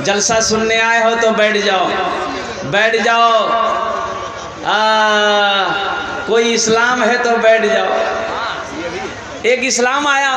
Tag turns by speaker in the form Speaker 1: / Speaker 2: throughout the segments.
Speaker 1: जलसा सुनने आए हो तो बैठ जाओ, बैठ जाओ। कोई इस्लाम है तो बैठ जाओ। एक इस्लाम आया,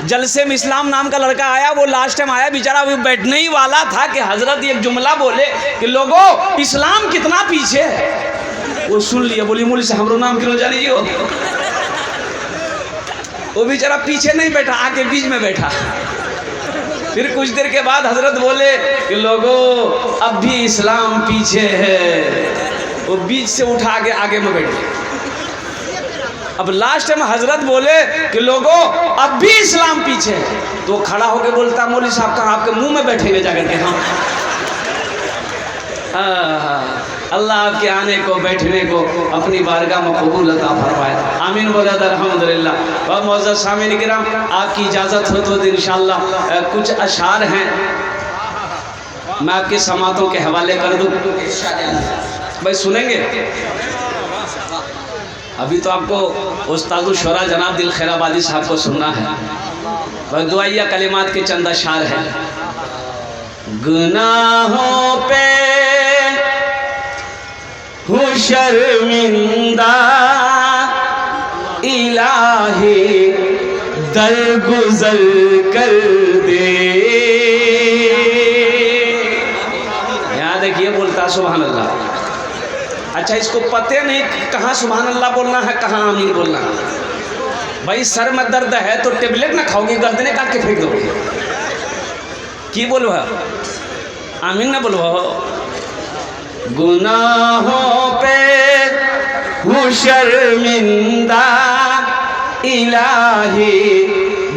Speaker 1: जलसे में इस्लाम नाम का लड़का आया, वो लास्ट टाइम आया बेचारा, वो बैठने ही वाला था कि हजरत एक जुमला बोले कि लोगों इस्लाम कितना पीछे है। वो सुन लिया, बोली मौलवी साहब हमरो नाम क्यों जानी हो। वो बेचारा पीछे नहीं बैठा, आके बीच में बैठा। फिर कुछ देर के बाद हजरत बोले कि लोगों अब भी इस्लाम पीछे है। वो बीच से उठा के आगे में बैठे। अब लास्ट में हजरत बोले कि लोगों अब भी इस्लाम पीछे है। तो खड़ा होकर बोलता मौलवी साहब कहाँ आपके मुंह में बैठेंगे जाकर के। हाँ, अल्लाह आपके आने को बैठने को अपनी बारगाह में कबूल अता फरमाए। आमीन बोला अल्हम्दुलिल्लाह। और मौजूद सामीन किराम, आपकी इजाज़त हो तो इंशाअल्लाह कुछ अशार हैं मैं आपके समातों के हवाले कर दूँ। भाई सुनेंगे? अभी तो आपको उस्तादुल शुरा जनाब दिल खैराबादी साहब को सुनना है। वह दुआइया कलिमात के चंद अशार हैं। गुनाहों पे हूँ शर्मिंदा इलाही दरगुजर कर दे। याद है कि ये बोलता सुभान अल्लाह। अच्छा, इसको पते नहीं कहाँ सुभान अल्लाह बोलना है, कहाँ आमीन बोलना है। भाई सर में दर्द है तो टेबलेट ना खाओगे, गर्दने काट के फेंक दोगे। की बोलो आमीन ना बोलो। गुनाहों पे हूँ शर्मिंदा इलाही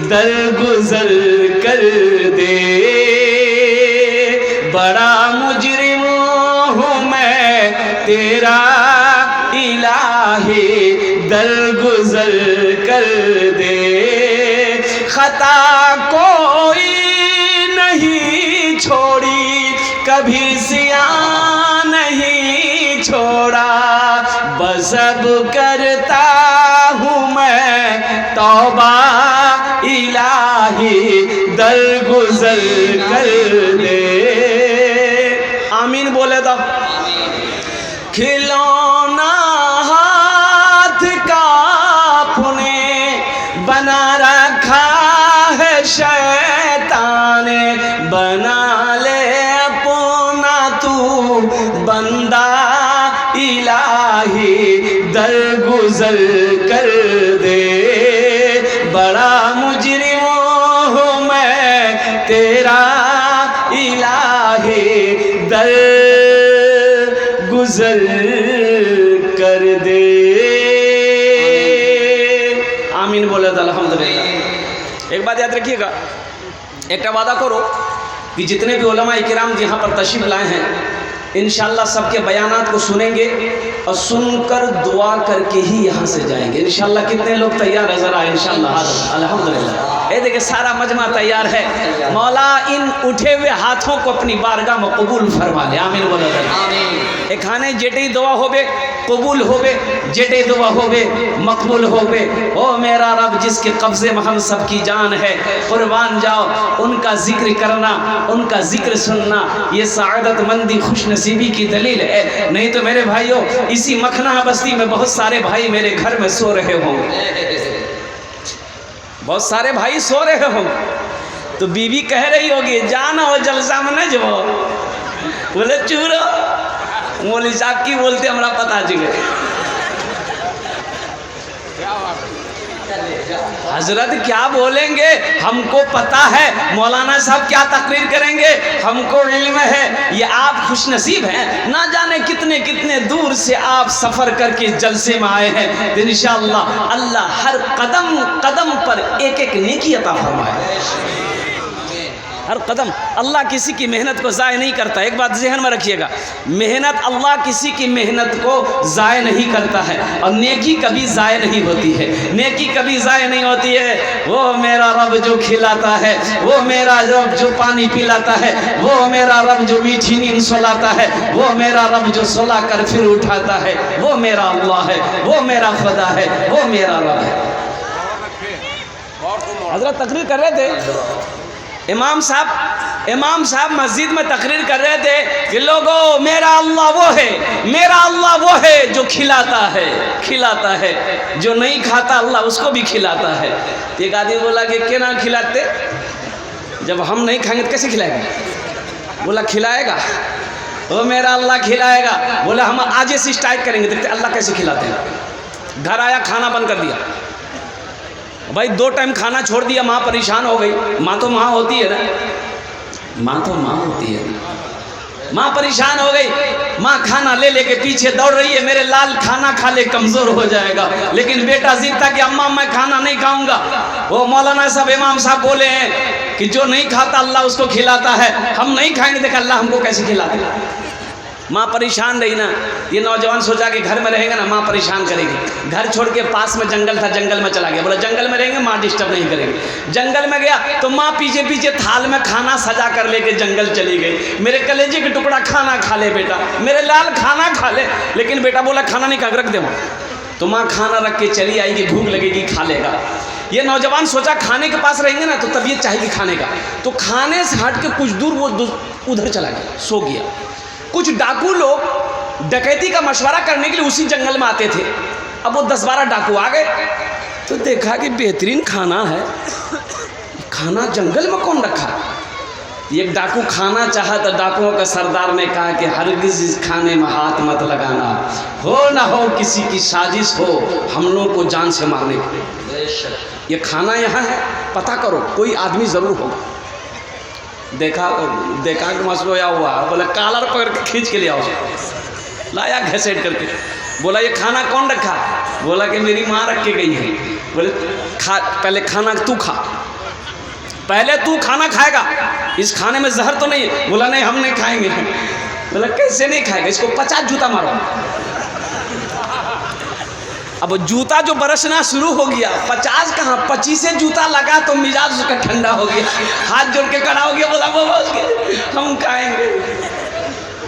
Speaker 1: दरगुजर कर दे। बड़ा मुजरिम हूँ मैं तेरा इलाही दरगुजर कर दे। खता कोई नहीं छोड़ी कभी सिया नहीं छोड़ा। बस अब करता हूँ मैं तौबा इलाही दरगुजर कर दे। आमीन बोले तो खिलौना हाथ का अपने बना रखा है शैतान। बना ले अपना तू बंदा इलाही दरगुजर कर दे। बड़ा मुजरिम हूँ मैं तेरा इलाही गुजर कर दे। आमीन बोले तो अल्हम्दुलिल्लाह। एक बात याद रखिएगा, एक वादा करो कि जितने भी उलमा इकराम यहाँ पर तशरीफ लाए हैं इंशाअल्लाह सबके बयानात को सुनेंगे और सुनकर दुआ करके ही यहाँ से जाएंगे इंशाअल्लाह। कितने लोग तैयार है ज़रा इंशाअल्लाह? अल्हम्दुलिल्लाह। ये देखिए सारा मजमा तैयार है। मौला इन उठे हुए हाथों को अपनी बारगाह में कबूल फरमा ले। आमीन बोलो आमीन। ए खाने जेटे दुआ होबे कबूल होबे, जेटे दुआ होबे मकबूल होबे। ओ मेरा रब जिसके कब्जे में हम सब की जान है, कुर्बान जाओ उनका जिक्र करना, उनका जिक्र सुनना ये सआदत मंदी खुश नसीबी की दलील है। नहीं तो मेरे भाइयों इसी मखना बस्ती में बहुत सारे भाई मेरे घर में सो रहे होंगे, बहुत सारे भाई सो रहे होंगे। तो बीवी कह रही होगी जाना हो जलसा में न जाओ। बोले चूरो मौलवी साहब की बोलते हमरा पता चले। हजरत क्या बोलेंगे हमको पता है, मौलाना साहब क्या तकरीर करेंगे हमको इल्म है। ये आप खुश नसीब हैं, ना जाने कितने कितने दूर से आप सफ़र करके जलसे में आए हैं। इंशाअल्लाह अल्लाह हर कदम कदम पर एक एक नेकी अता फरमाए। हर कदम अल्लाह किसी की मेहनत को ज़ाय नहीं करता। एक बात जहन में रखिएगा, मेहनत अल्लाह किसी की मेहनत को ज़ाय नहीं करता है और नेकी कभी ज़ाय नहीं होती है। नेकी कभी ज़ाय नहीं होती है। वो मेरा रब जो खिलाता है, वो मेरा रब जो पानी पिलाता है, वो मेरा रब जो मीठी नींद सुलाता है, वो मेरा रब जो सुला कर फिर उठाता है, वो मेरा अल्लाह है, वो मेरा खुदा है, वो मेरा रब है। हज़रत तकरीर कर रहे थे, इमाम साहब इमाम साहब मस्जिद में तकरीर कर रहे थे कि लोगों, मेरा अल्लाह वो है, मेरा अल्लाह वो है जो खिलाता है, जो नहीं खाता अल्लाह उसको भी खिलाता है। एक आदमी बोला कि क्या ना खिलाते, जब हम नहीं खाएंगे तो कैसे खिलाएगा? बोला खिलाएगा, वो मेरा अल्लाह खिलाएगा। बोला हम आज से स्टार्ट करेंगे, देखते अल्लाह कैसे खिलाते हैं। घर आया, खाना बंद कर दिया। भाई 2 टाइम खाना छोड़ दिया, माँ परेशान हो गई। माँ तो माँ होती है ना, माँ तो माँ होती है। माँ परेशान हो गई, माँ खाना ले लेके पीछे दौड़ रही है, मेरे लाल खाना खा ले कमज़ोर हो जाएगा। लेकिन बेटा जिद था कि अम्मा मैं खाना नहीं खाऊंगा। वो मौलाना साहब, इमाम साहब बोले हैं कि जो नहीं खाता अल्लाह उसको खिलाता है, हम नहीं खाएंगे, देख अल्लाह हमको कैसे खिलाता है। माँ परेशान रही ना। ये नौजवान सोचा कि घर में रहेगा ना माँ परेशान करेगी। घर छोड़ के पास में जंगल था, जंगल में चला गया। बोला जंगल में रहेंगे, माँ डिस्टर्ब नहीं करेगी। जंगल में गया तो माँ पीछे पीछे थाल में खाना सजा कर लेके जंगल चली गई। मेरे कलेजे के टुकड़ा खाना खा ले बेटा, मेरे लाल खाना खा ले। लेकिन बेटा बोला खाना नहीं खा, रख दे। तो माँ खाना रख के चली आएगी, भूख लगेगी, खा लेगा। ये नौजवान सोचा खाने के पास रहेंगे ना तो तबीयत चाहेगी खाने का। तो खाने से हट के कुछ दूर वो उधर चला गया, सो गया। कुछ डाकू लोग डकैती का मशवरा करने के लिए उसी जंगल में आते थे। अब वो 10-12 डाकू आ गए तो देखा कि बेहतरीन खाना है, खाना जंगल में कौन रखा। एक डाकू खाना चाहा तो डाकुओं का सरदार ने कहा कि हरगिज़ इस खाने में हाथ मत लगाना, हो ना हो किसी की साजिश हो हम लोगों को जान से मारने की। ये खाना यहाँ है, पता करो, कोई आदमी ज़रूर होगा। देखा कि मसलोया हुआ, बोला कालर पकड़ के खींच के ले आओ। लाया घसेट करके, बोला ये खाना कौन रखा? बोला कि मेरी माँ रख के गई है। बोले खा, पहले खाना तू खा, पहले तू खाना खाएगा, इस खाने में जहर तो नहीं है। बोला नहीं हम नहीं खाएंगे। बोला कैसे नहीं खाएगा? इसको 50 जूता मारो। अब जूता जो बरसना शुरू हो गया, 50 कहाँ 25 जूता लगा तो मिजाज उसका ठंडा हो गया, हाथ जोड़ के खड़ा हो गया। बोला बाबा हम खाएंगे।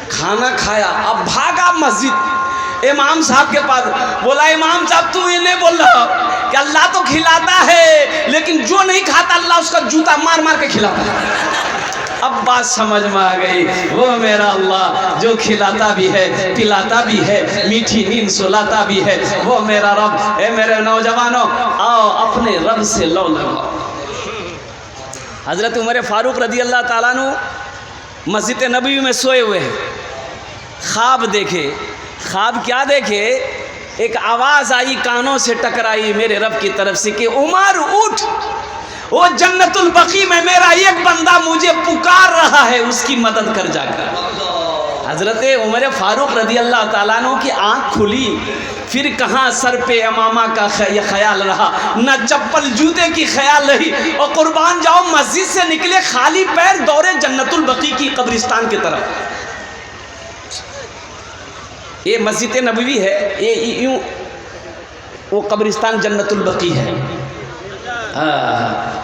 Speaker 1: खाना खाया, अब भागा मस्जिद इमाम साहब के पास। बोला इमाम साहब तू ये नहीं बोल रहा कि अल्लाह तो खिलाता है, लेकिन जो नहीं खाता अल्लाह उसका जूता मार मार के खिलाता है। अब बात समझ में आ गई, वो मेरा अल्लाह जो खिलाता भी है, पिलाता भी है, मीठी नींद सुलाता भी है, वो मेरा रब। ए मेरे नौजवानों, आओ अपने रब से लौ लगाओ। हज़रत उमर फारूक रदी अल्लाह ताला अन्हु मस्जिद नबवी में सोए हुए हैं। ख्वाब देखे। ख्वाब क्या देखे? एक आवाज़ आई, कानों से टकराई मेरे रब की तरफ से कि उमर उठ, वो जन्नतुल बकी में मेरा एक बंदा मुझे पुकार रहा है, उसकी मदद कर जाकर। हज़रत उमर फारूक रदी अल्लाह ताला अन्हु की आँख खुली। फिर कहाँ सर पे अमामा का ख्याल रहा, न चप्पल जूते की ख्याल रही। और कुर्बान जाओ मस्जिद से निकले खाली पैर दौड़े जन्नतुल बकी की कब्रिस्तान की तरफ। ये मस्जिद नबवी है, ये यूँ वो कब्रिस्तान जन्नतुल बकी है।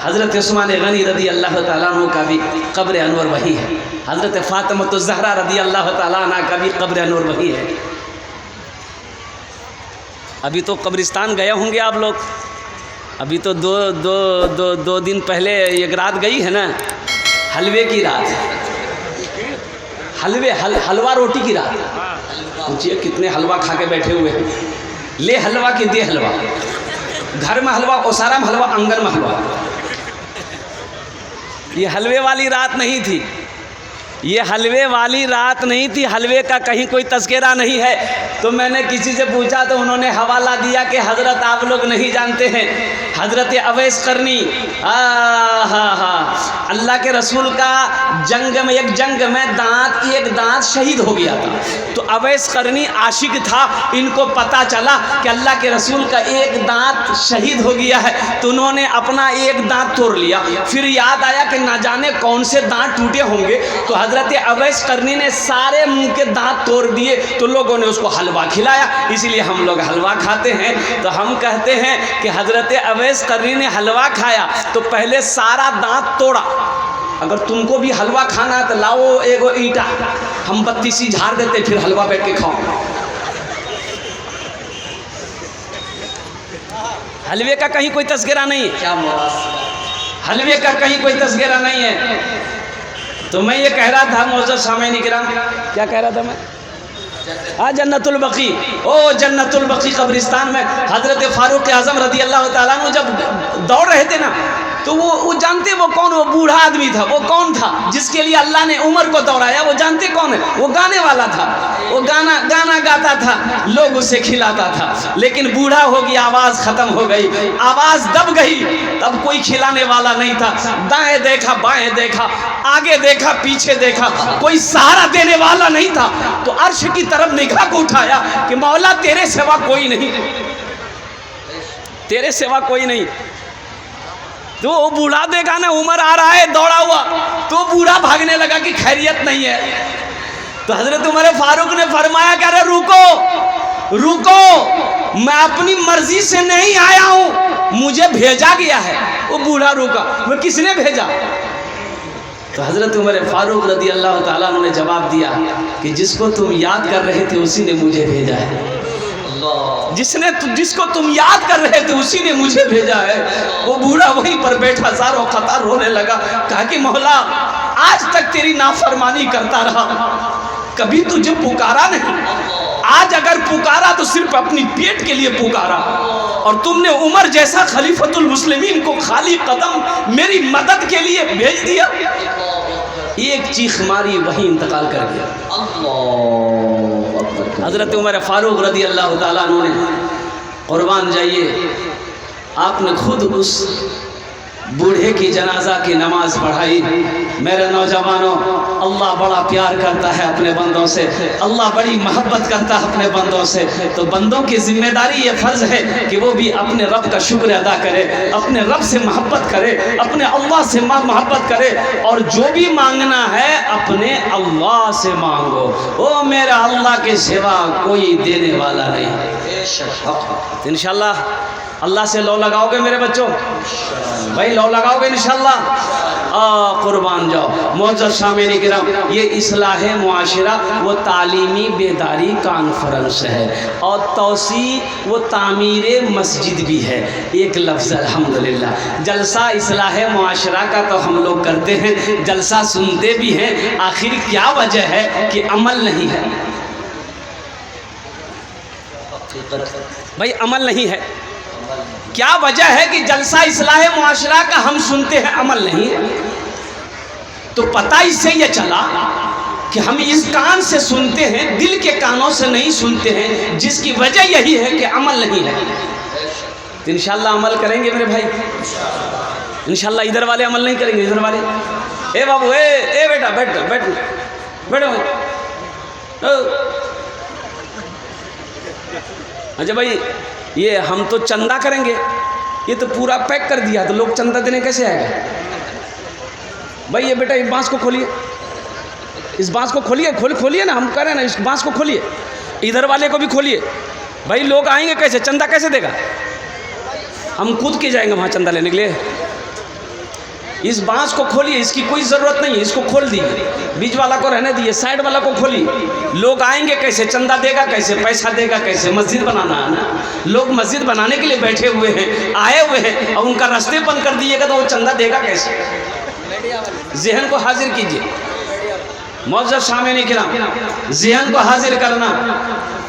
Speaker 1: हज़रत उस्मान गनी रदी अल्लाह ताला अन्हु का भी कब्र अनवर वही है। हज़रत फ़ातिमा ज़हरा रदी अल्लाह ताला अन्हा का भी कब्र अनवर वही है। अभी तो कब्रिस्तान गए होंगे आप लोग। अभी तो दो दिन पहले एक रात गई है ना, हलवे की रात, हलवा रोटी की रात। पूछिए कितने हलवा खा के बैठे हुए हैं। ले हलवा कि दे हलवा, घर में हलवा, ओसारा में हलवा, आंगन में हलवा। ये हलवे वाली रात नहीं थी, ये हलवे वाली रात नहीं थी। हलवे का कहीं कोई तस्करा नहीं है। तो मैंने किसी से पूछा तो उन्होंने हवाला दिया कि हज़रत आप लोग नहीं जानते हैं, हज़रत अवैस करनी अल्लाह के रसूल का एक जंग में एक दांत शहीद हो गया था। तो अवैस करनी आशिक था, इनको पता चला कि अल्लाह के रसूल का एक दांत शहीद हो गया है, तो उन्होंने अपना एक दांत तोड़ लिया। फिर याद आया कि ना जाने कौन से दांत टूटे होंगे, तो हज़रत अवैस करनी ने सारे मुंह के दांत तोड़ दिए। तो लोगों ने उसको हलवा खिलाया, इसलिए हम लोग हलवा खाते हैं। तो हम कहते हैं कि हज़रत अवैस करनी ने हलवा खाया तो पहले सारा दांत तोड़ा। अगर तुमको भी हलवा खाना है तो लाओ एगो ईटा, हम 32 झाड़ देते, फिर हलवा बैठ के खाओ। हलवे का कहीं कोई तस्करा नहीं है, हलवे का कहीं कोई तस्करा नहीं है। तो मैं ये कह रहा था मौजूद सामईन किराम, क्या कह रहा था मैं? जन्नतुल बकी, ओ जन्नतुल बकी कब्रिस्तान में हजरत फारूक आजम रदी अल्लाह ताला अन्हु जब दौड़ रहे थे ना, तो वो जानते वो कौन, वो बूढ़ा आदमी था। वो कौन था जिसके लिए अल्लाह ने उमर को दौड़ाया? वो जानते कौन है? वो गाने वाला था। वो गाना गाता था, लोग उसे खिलाता था, लेकिन बूढ़ा हो गया, आवाज़ ख़त्म हो गई, आवाज़ दब गई, तब कोई खिलाने वाला नहीं था। दाएं देखा, बाएं देखा, आगे देखा, पीछे देखा, कोई सहारा देने वाला नहीं था। तो अर्श की तरफ निगाह को उठाया कि मौला तेरे सिवा कोई नहीं, तेरे सिवा कोई नहीं। तो वो बूढ़ा देखा ना, उमर आ रहा है दौड़ा हुआ, तो बूढ़ा भागने लगा कि खैरियत नहीं है। तो हजरत उमर फारूक ने फरमाया कि अरे रुको रुको, मैं अपनी मर्जी से नहीं आया हूं, मुझे भेजा गया है। वो बूढ़ा रुका, मैं किसने भेजा? तो हजरत उमर फारूक रदी अल्लाह ताला ने जवाब दिया कि जिसको तुम याद कर रहे थे उसी ने मुझे भेजा है। जिसको तुम याद कर रहे थे उसी ने मुझे भेजा है। वो बूढ़ा वहीं पर बैठा ज़ारो ख़तर रोने लगा, कहा कि मौला आज तक तेरी नाफरमानी करता रहा, कभी तुझे पुकारा नहीं। आज अगर पुकारा तो सिर्फ अपनी पेट के लिए पुकारा, और तुमने उमर जैसा खलीफतुल मुस्लिमीन को खाली कदम मेरी मदद के लिए भेज दिया। एक चीख मारी, वहीं इंतकाल कर गया। हजरत उमर फारूक रदी अल्लाह ताला अन्हु ने, कुर्बान जाइए, आपने खुद उस बूढ़े की जनाजा की नमाज पढ़ाई। मेरे नौजवानों, अल्लाह बड़ा प्यार करता है अपने बंदों से, अल्लाह बड़ी मोहब्बत करता है अपने बंदों से। तो बंदों की जिम्मेदारी ये फ़र्ज़ है कि वो भी अपने रब का शुक्र अदा करे, अपने रब से मोहब्बत करे, अपने अल्लाह से मोहब्बत करे, और जो भी मांगना है अपने अल्लाह से मांगो। ओ मेरा अल्लाह के सिवा कोई देने वाला नहीं। इंशाअल्लाह अल्लाह से लौ लगाओगे मेरे बच्चों? भाई लौ लगाओगे इंशाअल्लाह? कुर्बान जाओ। मौजूद सामईन किराम, ये इस्लाह मुआशरा व तालीमी बेदारी कॉन्फ्रेंस है, और तौसी व तामीर मस्जिद भी है। एक लफ्ज़ अल्हम्दुलिल्लाह। जलसा इस्लाह मुआशरा का तो हम लोग करते हैं, जलसा सुनते भी हैं, आखिर क्या वजह है कि अमल नहीं है? भाई अमल नहीं है, क्या वजह है कि जलसा इस्लाह मुआशरा का हम सुनते हैं, अमल नहीं है? तो पता इससे ये चला कि हम इस कान से सुनते हैं, दिल के कानों से नहीं सुनते हैं, जिसकी वजह यही है कि अमल नहीं है। तो इंशाअल्लाह अमल करेंगे मेरे भाई, इंशाअल्लाह। इधर वाले अमल नहीं करेंगे, इधर वाले, ए बाबू, ए बेटा, बैठ बैठ बैठो। अच्छा भाई, ये हम तो चंदा करेंगे, ये तो पूरा पैक कर दिया, तो लोग चंदा देने कैसे आएगा? भाई ये बेटा, इस बांस को खोलिए, इस बांस को खोलिए, खोलिए ना, हम कह रहे हैं ना, इस बांस को खोलिए, इधर वाले को भी खोलिए। भाई लोग आएंगे कैसे, चंदा कैसे देगा? हम कूद के जाएंगे वहाँ चंदा लेने के लिए। इस बांस को खोलिए, इसकी कोई ज़रूरत नहीं है, इसको खोल दीजिए, बीच वाला को रहने दीजिए, साइड वाला को खोलिए। लोग आएंगे कैसे, चंदा देगा कैसे, पैसा देगा कैसे? मस्जिद बनाना है ना, लोग मस्जिद बनाने के लिए बैठे हुए हैं, आए हुए हैं, और उनका रास्ते बंद कर दीजिएगा तो वो चंदा देगा कैसे? ज़हन को हाजिर कीजिए। मौजूद सामईन किराम, ज़हन को हाजिर करना।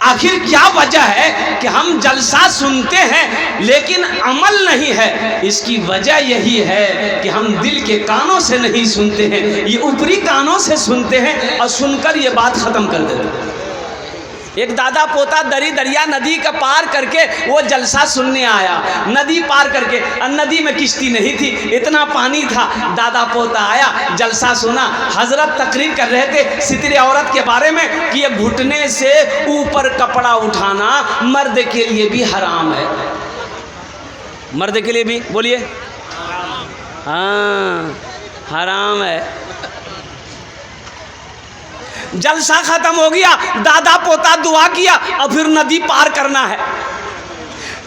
Speaker 1: आखिर क्या वजह है कि हम जलसा सुनते हैं लेकिन अमल नहीं है? इसकी वजह यही है कि हम दिल के कानों से नहीं सुनते हैं, ये ऊपरी कानों से सुनते हैं, और सुनकर ये बात ख़त्म कर देते हैं। एक दादा पोता दरी दरिया नदी का पार करके वो जलसा सुनने आया, नदी पार करके, और नदी में किश्ती नहीं थी, इतना पानी था। दादा पोता आया, जलसा सुना, हजरत तकरीर कर रहे थे सितरे औरत के बारे में कि ये घुटने से ऊपर कपड़ा उठाना मर्द के लिए भी हराम है। मर्द के लिए भी, बोलिए, हाँ हराम है। जलसा खत्म हो गया, दादा पोता दुआ किया, और फिर नदी पार करना है।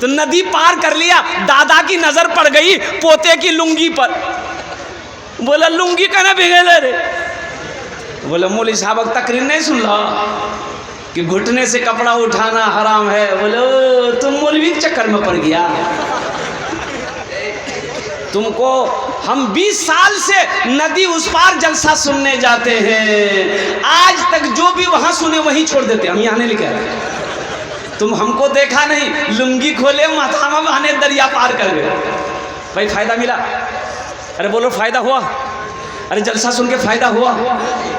Speaker 1: तो नदी पार कर लिया, दादा की नजर पड़ गई पोते की लुंगी पर। बोला लुंगी कहना भिगेले रे? बोला मौलवी साहब तकरीर नहीं सुन ला कि घुटने से कपड़ा उठाना हराम है? बोले तुम मौलवी के चक्कर में पड़ गया, तुमको हम 20 साल से नदी उस पार जलसा सुनने जाते हैं, आज तक जो भी वहाँ सुने वहीं छोड़ देते, हम यहाँ नहीं लेके आए। तुम हमको देखा नहीं, लुंगी खोले माथा में बहाने दरिया पार कर गए। भाई फ़ायदा मिला? अरे बोलो फ़ायदा हुआ? अरे जलसा सुन के फ़ायदा हुआ?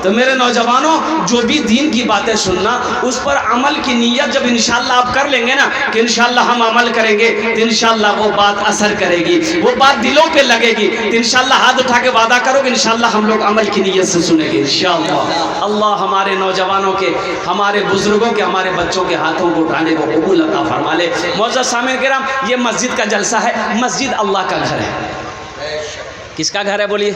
Speaker 1: तो मेरे नौजवानों, जो भी दीन की बातें सुनना, उस पर अमल की नीयत जब इंशाअल्लाह आप कर लेंगे ना कि इंशाअल्लाह हम अमल करेंगे, तो इंशाअल्लाह वो बात असर करेगी, वो बात दिलों पे लगेगी। तो इंशाअल्लाह हाथ उठा के वादा करो कि इंशाअल्लाह हम लोग अमल की नीयत से सुनेंगे इंशाअल्लाह। अल्लाह हमारे नौजवानों के, हमारे बुजुर्गों के, हमारे बच्चों के हाथों को उठाने को कबूल अता फरमा ले। मौजूद सामीन किराम, ये मस्जिद का जलसा है। मस्जिद अल्लाह का घर है। किसका घर है बोलिए?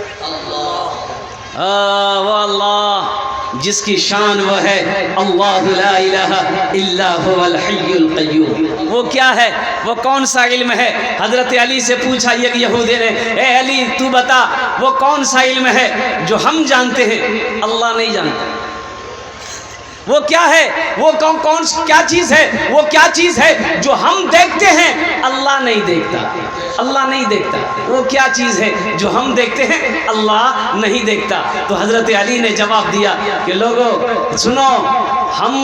Speaker 1: वो अल्लाह जिसकी शान वो है, अल्लाह ला इलाहा इल्ला हुवल हय्युल क़य्यूम। वो क्या है? वो कौन सा इल्म है? हज़रत अली से पूछा एक यहूदी ने, ए अली तू बता वो कौन सा इल्म है जो हम जानते हैं अल्लाह नहीं जानता? वो क्या है? वो कौन क्या चीज़ है? वो क्या चीज़ है जो हम देखते हैं अल्लाह नहीं देखता? अल्लाह नहीं देखता। वो क्या चीज़ है जो हम देखते हैं अल्लाह नहीं देखता? तो हज़रत अली ने जवाब दिया कि लोगों सुनो, हम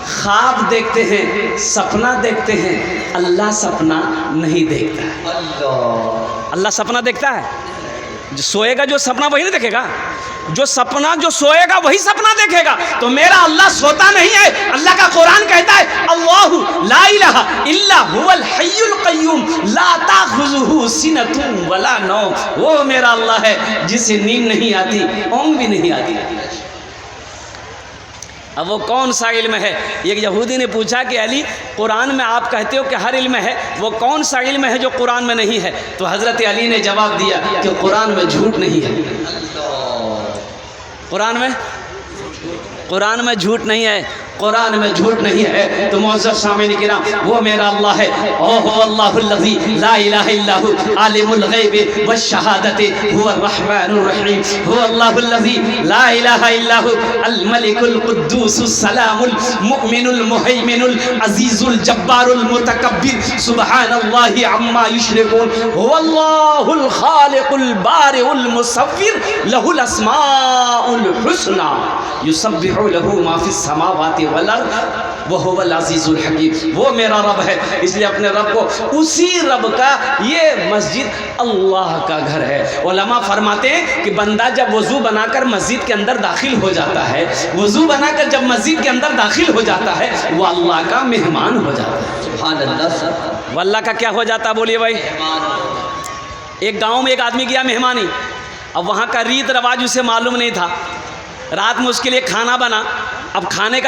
Speaker 1: ख्वाब देखते हैं, सपना देखते हैं, अल्लाह सपना नहीं देखता। अल्लाह सपना देखता है? जो सोएगा जो सपना वही नहीं देखेगा? जो सपना जो सोएगा वही सपना देखेगा। तो मेरा अल्लाह सोता नहीं है। अल्लाह का कुरान कहता है अल्लाहु ला इलाहा इल्ला हुवल हय्युल क़य्यूम ला ताखुज़ुहु सिनतुन वला नौम। वो मेरा अल्लाह है जिसे नींद नहीं आती, ऊँघ भी नहीं आती। अब वो कौन सा इल्म है? एक यहूदी ने पूछा कि अली कुरान में आप कहते हो कि हर इल्म है, वो कौन सा इल्म है जो कुरान में नहीं है? तो हज़रत अली ने जवाब दिया कि कुरान में झूठ नहीं है। कुरान में झूठ नहीं है, कुरान में झूठ नहीं है। तो मौजूद सामीन किराम, वो मेरा अल्लाह है। ओहो अल्लाहुल्लज़ी ला इलाहा इल्ला हु आलिमुल ग़ैबि वश्शहादति हुवर रहमानुर रहीम। हुव अल्लाहुल्लज़ी ला इलाहा इल्ला हु अल मलिकुल कुद्दूसुस सलामुल मुमिनुल मुहैमिनुल अज़ीज़ुल जब्बारुल मुतकब्बिर सुब्हानल्लाहि अम्मा युश्रिकून। हुवल्लाहुल खालिकुल बारिउल मुसव्विर लहुल अस्माउल हुस्ना युसब्बिहु लहू मा फिस समावाति वल अर्द वहुवल अज़ीज़ुल हकीम। वो मेरा रब है, इसलिए अपने रब को, उसी रब का ये मस्जिद अल्लाह का घर है। उलमा फरमाते हैं कि बंदा जब वज़ू बनाकर मस्जिद के अंदर दाखिल हो जाता है, वज़ू बनाकर जब मस्जिद के अंदर दाखिल हो जाता है, वो अल्लाह का मेहमान हो जाता है। सुभान अल्लाह। वो अल्लाह का क्या हो जाता? बोलिए भाई। एक गाँव में एक आदमी गया मेहमानी। अब वहाँ का रीत रवाज उसे मालूम नहीं था। रात में उसके लिए खाना बना। अब खाने का